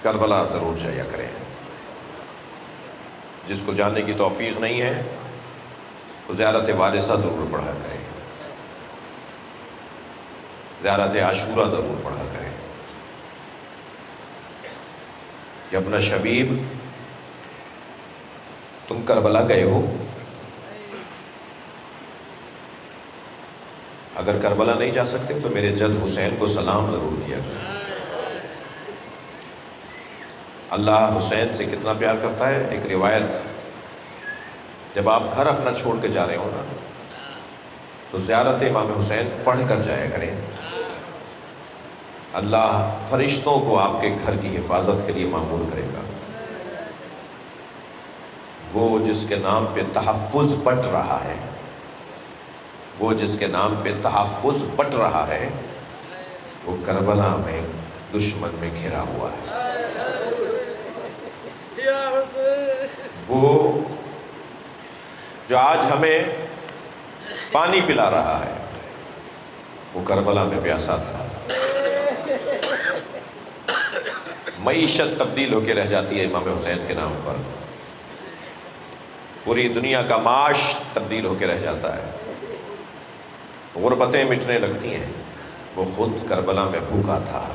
کربلا ضرور جایا کریں۔ جس کو جانے کی توفیق نہیں ہے وہ زیارت وارثہ ضرور پڑھا کریں، زیارت عاشورہ ضرور پڑھا کریں کہ اپنا شبیب تم کربلا گئے ہو، اگر کربلا نہیں جا سکتے تو میرے جد حسین کو سلام ضرور کیا کریں۔ اللہ حسین سے کتنا پیار کرتا ہے۔ ایک روایت، جب آپ گھر اپنا چھوڑ کے جا رہے ہو نا تو زیارت امام حسین پڑھ کر جایا کریں۔ اللہ فرشتوں کو آپ کے گھر کی حفاظت کے لیے مامور کرے گا۔ وہ جس کے نام پہ تحفظ بٹ رہا ہے، وہ جس کے نام پہ تحفظ بٹ رہا ہے، وہ کربلا میں دشمن میں گھرا ہوا ہے۔ وہ جو آج ہمیں پانی پلا رہا ہے وہ کربلا میں پیاسا تھا۔ معیشت تبدیل ہو کے رہ جاتی ہے امام حسین کے نام پر، پوری دنیا کا معاش تبدیل ہو کے رہ جاتا ہے، غربتیں مٹنے لگتی ہیں۔ وہ خود کربلا میں بھوکا تھا۔